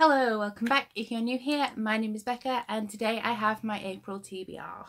Hello, welcome back. If you're new here, my name is Becca and today I have my April TBR.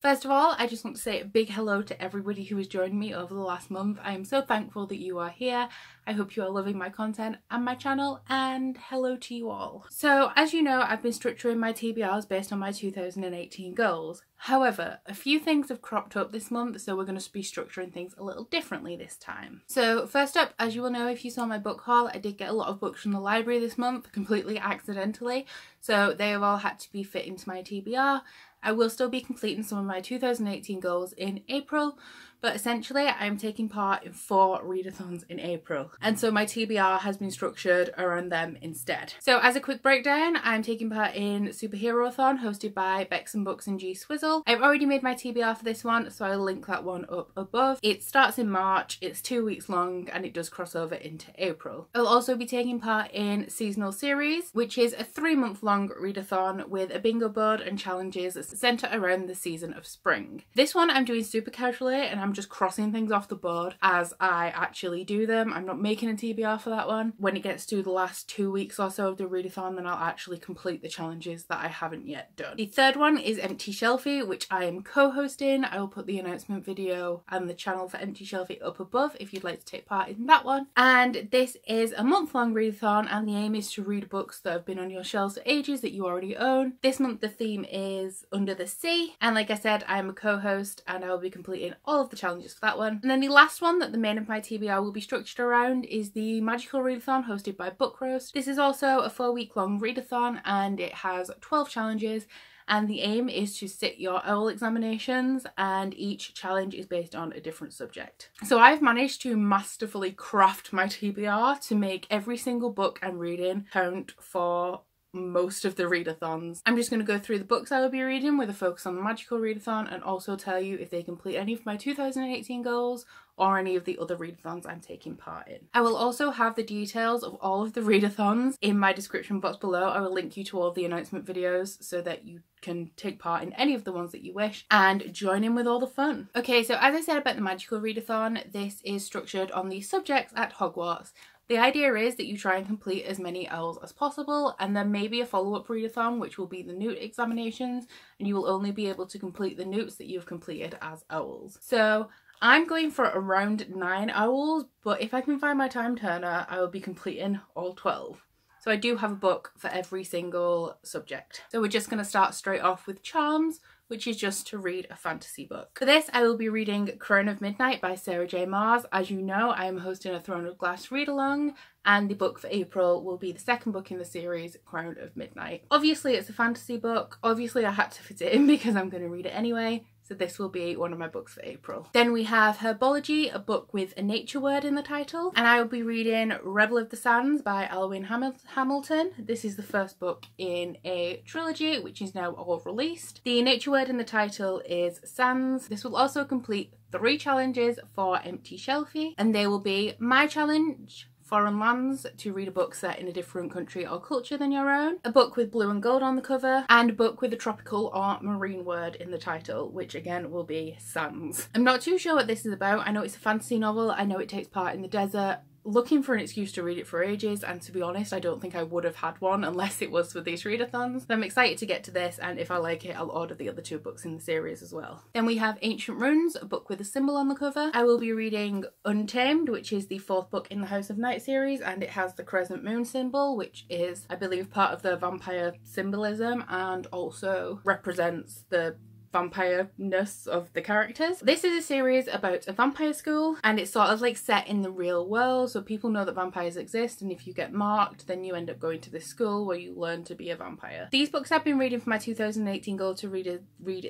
First of all, I just want to say a big hello to everybody who has joined me over the last month. I am so thankful that you are here. I hope you are loving my content and my channel, and hello to you all. So as you know, I've been structuring my TBRs based on my 2018 goals. However, a few things have cropped up this month, so we're going to be structuring things a little differently this time. So first up, as you will know if you saw my book haul, I did get a lot of books from the library this month, completely accidentally, so they have all had to be fit into my TBR. I will still be completing some of my 2018 goals in April, but essentially I'm taking part in 4 readathons in April, and so my TBR has been structured around them instead. So as a quick breakdown, I'm taking part in Superherothon hosted by xxbeccabumxx and G Swizzle. I've already made my TBR for this one, so I'll link that one up above. It starts in March, it's 2 weeks long, and it does cross over into April. I'll also be taking part in Seasonal Series, which is a 3-month-long readathon with a bingo board and challenges that centre around the season of spring. This one I'm doing super casually, and I'm just crossing things off the board as I actually do them. I'm not making a TBR for that one. When it gets to the last 2 weeks or so of the readathon, then I'll actually complete the challenges that I haven't yet done. The third one is Empty Shelfie, which I am co-hosting. I will put the announcement video and the channel for Empty Shelfie up above if you'd like to take part in that one. And this is a month-long readathon, and the aim is to read books that have been on your shelves for ages that you already own. This month the theme is Under the Sea, and like I said, I am a co-host and I will be completing all of the challenges for that one. And then the last one that the main of my TBR will be structured around is the Magical Readathon hosted by Book Roast. This is also a 4-week-long readathon, and it has 12 challenges, and the aim is to sit your OWL examinations, and each challenge is based on a different subject. So I've managed to masterfully craft my TBR to make every single book I'm reading count for most of the readathons. I'm just going to go through the books I will be reading with a focus on the Magical Readathon, and also tell you if they complete any of my 2018 goals or any of the other readathons I'm taking part in. I will also have the details of all of the readathons in my description box below. I will link you to all of the announcement videos so that you can take part in any of the ones that you wish and join in with all the fun. Okay, so as I said about the Magical Readathon, this is structured on the subjects at Hogwarts. The idea is that you try and complete as many OWLs as possible, and there may be a follow-up readathon which will be the Newt examinations, and you will only be able to complete the Newts that you've completed as OWLs. So I'm going for around 9 OWLs, but if I can find my time turner, I will be completing all 12. So I do have a book for every single subject. So we're just going to start straight off with Charms, which is just to read a fantasy book. For this, I will be reading Crown of Midnight by Sarah J. Maas. As you know, I am hosting a Throne of Glass read-along, and the book for April will be the second book in the series, Crown of Midnight. Obviously, it's a fantasy book. Obviously, I had to fit it in because I'm going to read it anyway. So this will be one of my books for April. Then we have Herbology, a book with a nature word in the title. And I will be reading Rebel of the Sands by Alwyn Hamilton. This is the first book in a trilogy, which is now all released. The nature word in the title is Sands. This will also complete 3 challenges for Empty Shelfie, and they will be my challenge, Foreign Lands, to read a book set in a different country or culture than your own, a book with blue and gold on the cover, and a book with a tropical or marine word in the title, which again will be Sands. I'm not too sure what this is about. I know it's a fantasy novel, I know it takes part in the desert. Looking for an excuse to read it for ages, and to be honest, I don't think I would have had one unless it was for these readathons. So I'm excited to get to this, and if I like it, I'll order the other 2 books in the series as well. Then we have Ancient Runes, a book with a symbol on the cover. I will be reading Untamed, which is the 4th book in the House of Night series, and it has the crescent moon symbol, which is, I believe, part of the vampire symbolism and also represents the vampire-ness of the characters. This is a series about a vampire school, and it's sort of like set in the real world, so people know that vampires exist, and if you get marked then you end up going to this school where you learn to be a vampire. These books I've been reading for my 2018 goal to read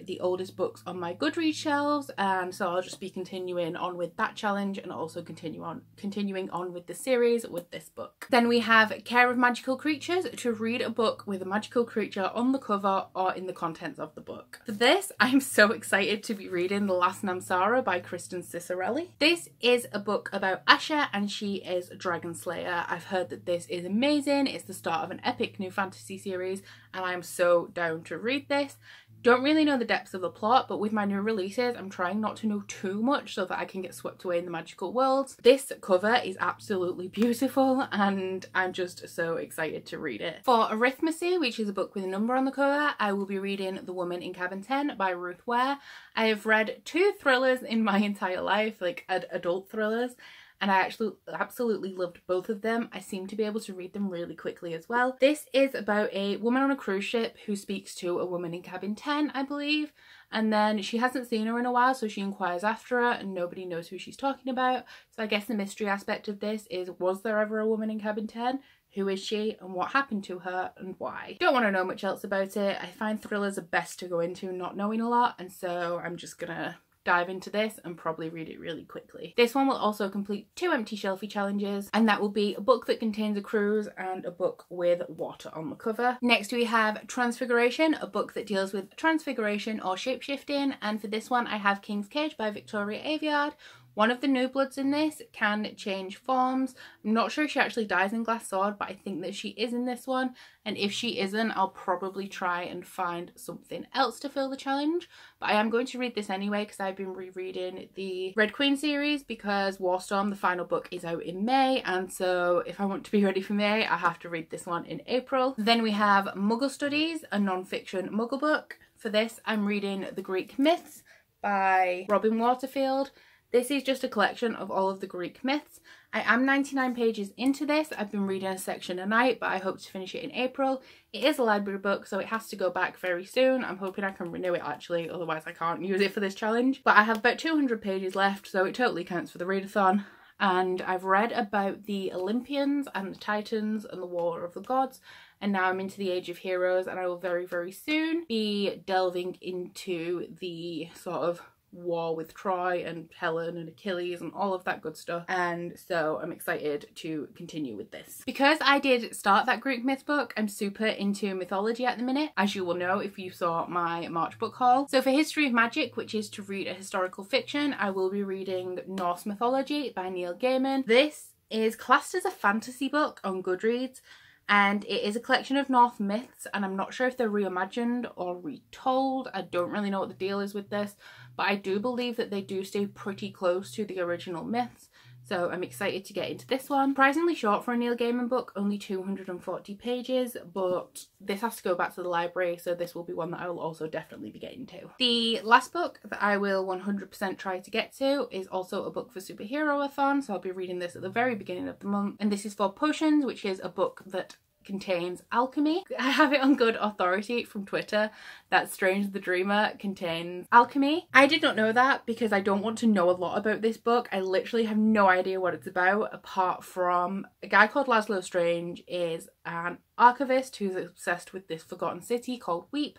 the oldest books on my Goodreads shelves, and so I'll just be continuing on with that challenge and also continuing on with the series with this book. Then we have Care of Magical Creatures, to read a book with a magical creature on the cover or in the contents of the book. For this, I'm so excited to be reading The Last Namsara by Kristen Cicerelli. This is a book about Asha, and she is a dragon slayer. I've heard that this is amazing. It's the start of an epic new fantasy series, and I'm so down to read this. Don't really know the depths of the plot, but with my new releases, I'm trying not to know too much so that I can get swept away in the magical worlds. This cover is absolutely beautiful and I'm just so excited to read it. For Arithmecy, which is a book with a number on the cover, I will be reading The Woman in Cabin 10 by Ruth Ware. I have read 2 thrillers in my entire life, like adult thrillers, and I actually absolutely loved both of them. I seem to be able to read them really quickly as well. This is about a woman on a cruise ship who speaks to a woman in cabin 10, I believe, and then she hasn't seen her in a while, so she inquires after her and nobody knows who she's talking about. So I guess the mystery aspect of this is, was there ever a woman in cabin 10? Who is she and what happened to her and why? Don't want to know much else about it. I find thrillers are best to go into not knowing a lot, and so I'm just gonna dive into this and probably read it really quickly. This one will also complete 2 empty Shelfie challenges, and that will be a book that contains a cruise and a book with water on the cover. Next we have Transfiguration, a book that deals with transfiguration or shapeshifting, and for this one I have King's Cage by Victoria Aveyard. One of the new bloods in this can change forms. I'm not sure if she actually dies in Glass Sword, but I think that she is in this one. And if she isn't, I'll probably try and find something else to fill the challenge. But I am going to read this anyway because I've been rereading the Red Queen series because Warstorm, the final book, is out in May. And so if I want to be ready for May, I have to read this one in April. Then we have Muggle Studies, a non-fiction Muggle book. For this, I'm reading The Greek Myths by Robin Waterfield. This is just a collection of all of the Greek myths. I am 99 pages into this. I've been reading a section a night, but I hope to finish it in April. It is a library book, so it has to go back very soon. I'm hoping I can renew it actually, otherwise I can't use it for this challenge. But I have about 200 pages left, so it totally counts for the readathon. And I've read about the Olympians and the Titans and the War of the Gods, and now I'm into the Age of Heroes, and I will very, very soon be delving into the sort of war with Troy and Helen and Achilles and all of that good stuff, and so I'm excited to continue with this. Because I did start that Greek myth book, I'm super into mythology at the minute, as you will know if you saw my March book haul. So for History of Magic, which is to read a historical fiction, I will be reading Norse Mythology by Neil Gaiman. This is classed as a fantasy book on Goodreads, and it is a collection of Norse myths, and I'm not sure if they're reimagined or retold. I don't really know what the deal is with this, but I do believe that they do stay pretty close to the original myths, so I'm excited to get into this one. Surprisingly short for a Neil Gaiman book, only 240 pages, but this has to go back to the library, so this will be one that I will also definitely be getting to. The last book that I will 100% try to get to is also a book for Superhero-a-thon, so I'll be reading this at the very beginning of the month, and this is for Potions, which is a book that contains alchemy. I have it on good authority from Twitter that Strange the Dreamer contains alchemy. I did not know that because I don't want to know a lot about this book. I literally have no idea what it's about, apart from a guy called Laszlo Strange is an archivist who's obsessed with this forgotten city called Weep.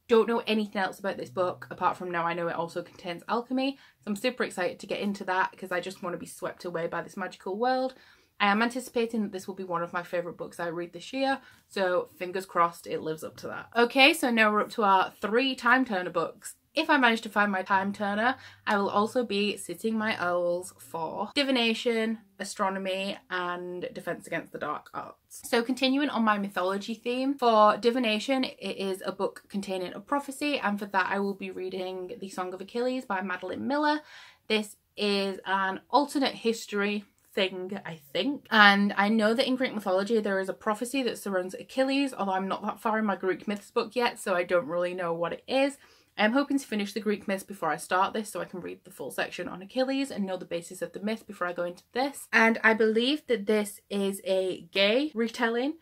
Don't know anything else about this book apart from now I know it also contains alchemy, so I'm super excited to get into that because I just want to be swept away by this magical world. I am anticipating that this will be one of my favourite books I read this year, so fingers crossed it lives up to that. Okay, so now we're up to our 3 time turner books. If I manage to find my time turner, I will also be sitting my owls for divination, astronomy, and defense against the dark arts. So continuing on my mythology theme, for divination it is a book containing a prophecy, and for that I will be reading The Song of Achilles by Madeline Miller. This is an alternate history thing, I think, and I know that in Greek mythology there is a prophecy that surrounds Achilles, although I'm not that far in my Greek myths book yet, so I don't really know what it is. I'm hoping to finish the Greek myths before I start this so I can read the full section on Achilles and know the basis of the myth before I go into this. And I believe that this is a gay retelling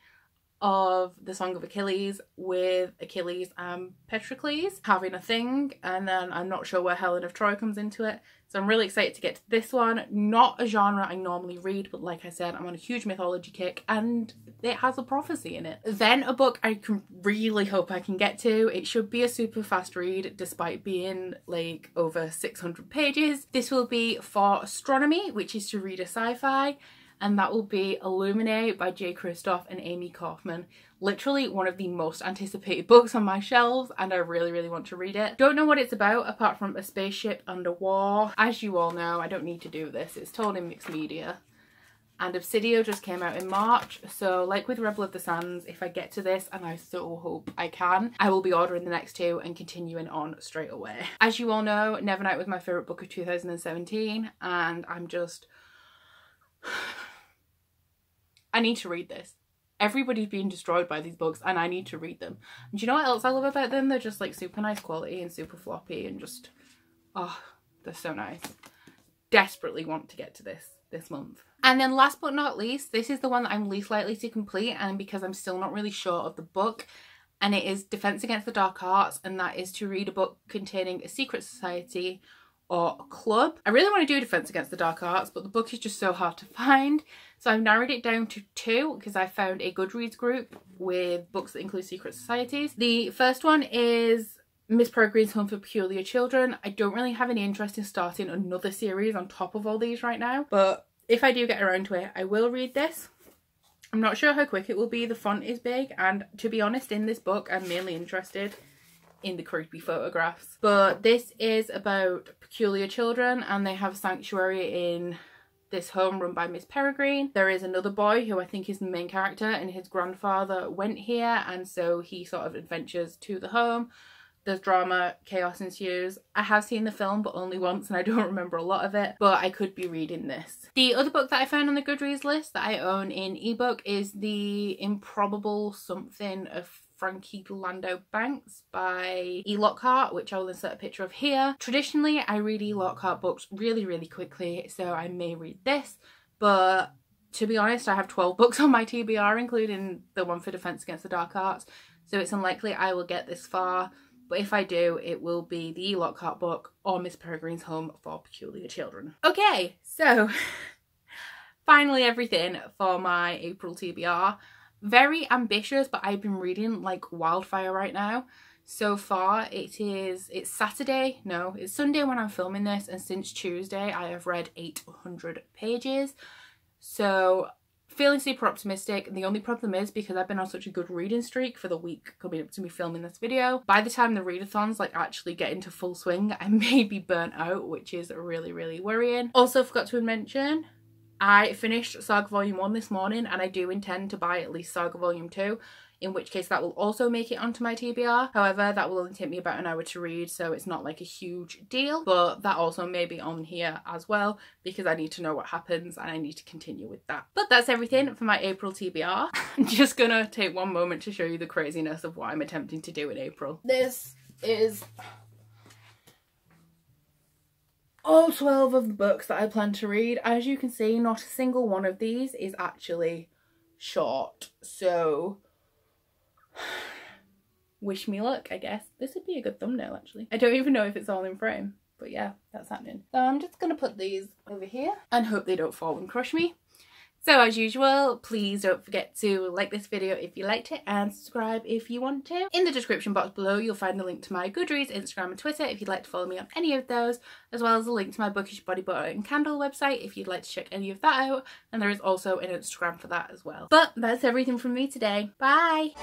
of the Song of Achilles, with Achilles and Patroclus having a thing, and then I'm not sure where Helen of Troy comes into it, so I'm really excited to get to this one. Not a genre I normally read, but like I said, I'm on a huge mythology kick and it has a prophecy in it. Then a book I can really hope I can get to. It should be a super fast read despite being like over 600 pages. This will be for astronomy, which is to read a sci-fi, and that will be Illuminate by J. Kristoff and Amy Kaufman. Literally one of the most anticipated books on my shelves, and I really, really want to read it. Don't know what it's about apart from a spaceship and a war. As you all know, I don't need to do this. It's told in mixed media. and Obsidio just came out in March. So like with Rebel of the Sands, if I get to this, and I so hope I can, I will be ordering the next two and continuing on straight away. As you all know, Nevernight was my favourite book of 2017, and I'm just... I need to read this. Everybody's being destroyed by these books and I need to read them. And do you know what else I love about them? They're just like super nice quality and super floppy and just, oh, they're so nice. Desperately want to get to this month. And then last but not least, this is the one that I'm least likely to complete, and because I'm still not really sure of the book, and it is Defense Against the Dark Arts, and that is to read a book containing a secret society or a club. I really want to do Defense Against the Dark Arts, but the book is just so hard to find. So I've narrowed it down to two because I found a Goodreads group with books that include secret societies. The first one is Miss Peregrine's Home for Peculiar Children. I don't really have any interest in starting another series on top of all these right now, but if I do get around to it, I will read this. I'm not sure how quick it will be. The font is big, and to be honest, in this book I'm mainly interested in the creepy photographs. But this is about peculiar children, and they have sanctuary in this home run by Miss Peregrine. There is another boy who I think is the main character, and his grandfather went here, and so he sort of adventures to the home. There's drama, chaos ensues. I have seen the film, but only once, and I don't remember a lot of it, but I could be reading this. The other book that I found on the Goodreads list that I own in ebook is The Improbable Something of Frankie Lando Banks by E. Lockhart, which I will insert a picture of here. Traditionally, I read E. Lockhart books really, really quickly, so I may read this, but to be honest, I have 12 books on my TBR, including the one for Defense Against the Dark Arts, so it's unlikely I will get this far, but if I do, it will be the E. Lockhart book or Miss Peregrine's Home for Peculiar Children. Okay, so finally everything for my April TBR. Very ambitious, but I've been reading like wildfire right now. So far it's Saturday, no, it's Sunday when I'm filming this, and since Tuesday I have read 800 pages. So feeling super optimistic. The only problem is because I've been on such a good reading streak for the week coming up to me filming this video, by the time the readathons like actually get into full swing, I may be burnt out, which is really, really worrying. Also forgot to mention, I finished Saga Volume 1 this morning, and I do intend to buy at least Saga Volume 2, in which case that will also make it onto my TBR. However, that will only take me about an hour to read, so it's not like a huge deal, but that also may be on here as well because I need to know what happens and I need to continue with that. But that's everything for my April TBR. I'm just gonna take one moment to show you the craziness of what I'm attempting to do in April. This is all 12 of the books that I plan to read. As you can see, not a single one of these is actually short, so wish me luck, I guess. This would be a good thumbnail actually. I don't even know if it's all in frame, but yeah, that's happening. So I'm just gonna put these over here and hope they don't fall and crush me. So as usual, please don't forget to like this video if you liked it and subscribe if you want to. In the description box below, you'll find a link to my Goodreads, Instagram and Twitter if you'd like to follow me on any of those, as well as a link to my Bookish body butter and candle website if you'd like to check any of that out. And there is also an Instagram for that as well. But that's everything from me today. Bye!